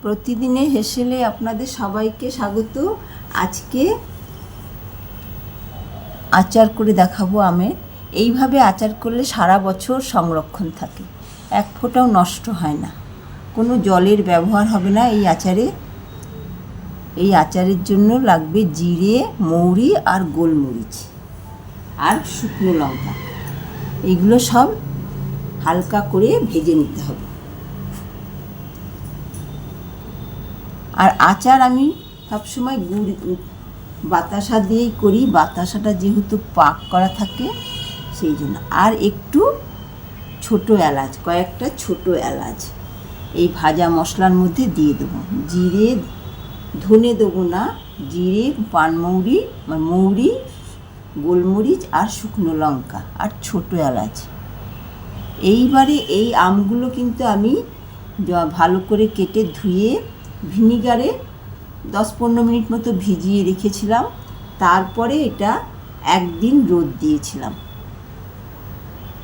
প্রতিদিনের হেসেলে আপনাদের সবাইকে স্বাগত। আজকে আচার করে দেখাবো আমের। এইভাবে আচার করলে সারা বছর সংরক্ষণ থাকে, এক ফোঁটাও নষ্ট হয় না, কোনো জলের ব্যবহার হবে না এই আচারে। এই আচারের জন্য লাগবে জিরে, মৌরি আর গোলমরিচ আর শুকনো লঙ্কা। এইগুলো সব হালকা করে ভেজে নিতে হবে। আর আচার আমি সবসময় বাতাসা দিয়েই করি, বাতাসাটা যেহেতু পাক করা থাকে সেই জন্য। আর একটু ছোটো এলাচ, কয়েকটা ছোটো এলাচ এই ভাজা মশলার মধ্যে দিয়ে দেবো। জিরে, ধনে দেবো না, জিরে, পানমৌরি, মৌরি, গোলমরিচ আর শুকনো লঙ্কা আর ছোটো এলাচ। এইবারে এই আমগুলো কিন্তু আমি ভালো করে কেটে ধুয়ে ভিনিগারে 10-15 মিনিট মতো ভিজিয়ে রেখেছিলাম। তারপরে এটা একদিন রোদ দিয়েছিলাম।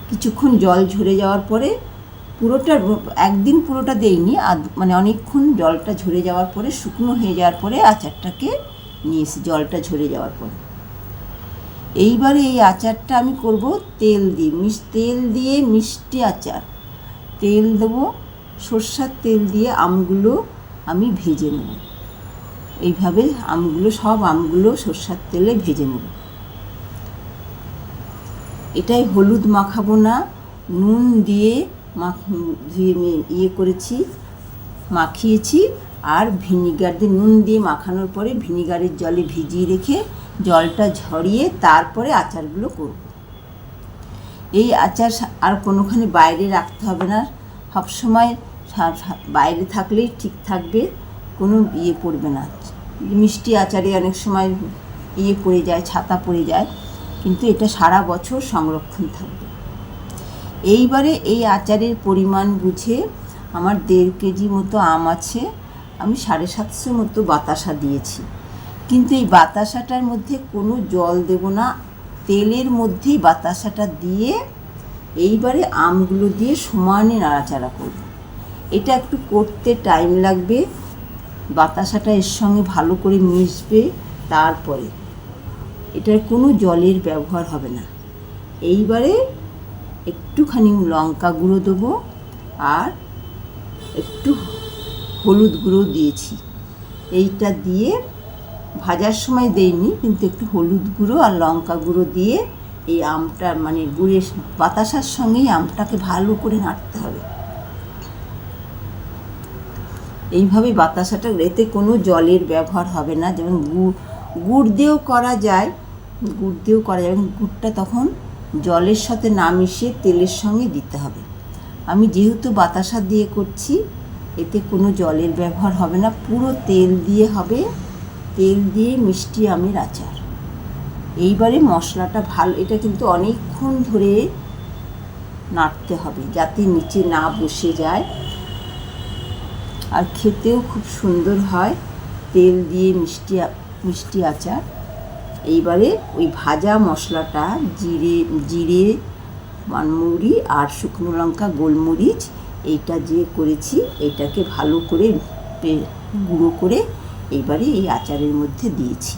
কিছুক্ষণ জল ঝরে যাওয়ার পরে একদিন পুরোটা দেইনি, অনেকক্ষণ জলটা ঝরে যাওয়ার পরে, শুকনো হয়ে যাওয়ার পরে আচারটাকে নিয়ে এসে জলটা ঝরে যাওয়ার পরে এইবারে এই আচারটা আমি করব তেল দিয়ে, মিষ্টি আচার। তেল দেবো, সরষের তেল দিয়ে আমগুলো আমি ভেজে নেব। এইভাবে সব আমগুলো সরষের তেলে ভেজে নেব। এটাই হলুদ মাখাবো না, নুন দিয়ে মাখিয়েছি। আর ভিনিগার দিয়ে, নুন দিয়ে মাখানোর পরে ভিনিগারের জলে ভিজিয়ে রেখে জলটা ঝরিয়ে তারপরে আচারগুলো করব। এই আচার আর কোনোখানে বাইরে রাখতে হবে না, সবসময় বাইরে থাকলেই ঠিক থাকবে, কোনো পড়বে না। মিষ্টি আচারে অনেক সময় পড়ে যায়, ছাতা পড়ে যায়, কিন্তু এটা সারা বছর সংরক্ষণ থাকবে। এইবারে এই আচারের পরিমাণ বুঝে, আমার 1.5 কেজি মতো আম আছে, আমি 750 মতো বাতাসা দিয়েছি। কিন্তু এই বাতাসাটার মধ্যে কোনো জল দেব না, তেলের মধ্যেই বাতাসাটা দিয়ে এইবারে আমগুলো দিয়ে সমানে নাড়াচাড়া করব। এটা একটু করতে টাইম লাগবে, বাতাসাটা এর সঙ্গে ভালো করে মিশবে। তারপরে এটার কোনো জলের ব্যবহার হবে না। এইবারে একটুখানি লঙ্কা গুঁড়ো দেবো আর একটু হলুদ গুঁড়ো দিয়েছি। এইটা দিয়ে ভাজার সময় দেইনি, কিন্তু একটু হলুদ গুঁড়ো আর লঙ্কা গুঁড়ো দিয়ে এই আমটা গুঁড়ের বাতাসার সঙ্গেই আমটাকে ভালো করে নাড়তে হবে। এইভাবে বাতাসাটা, এতে কোনো জলের ব্যবহার হবে না। যেমন গুড় দিয়েও করা যায়, গুড়টা তখন জলের সাথে না মিশিয়ে তেলের সঙ্গে দিতে হবে। আমি যেহেতু বাতাসা দিয়ে করছি, এতে কোনো জলের ব্যবহার হবে না, পুরো তেল দিয়ে হবে। তেল দিয়ে মিষ্টি আমের আচার। এইবারে মশলাটা এটা কিন্তু অনেকক্ষণ ধরে নাড়তে হবে যাতে নিচে না বসে যায়, আর খেতেও খুব সুন্দর হয় তেল দিয়ে মিষ্টি আচার। এইবারে ওই ভাজা মশলাটা, জিরে, পানমৌরি আর শুকনো লঙ্কা, গোলমরিচ, এইটা যে করেছি, এইটাকে ভালো করে গুঁড়ো করে এইবারে এই আচারের মধ্যে দিয়েছি।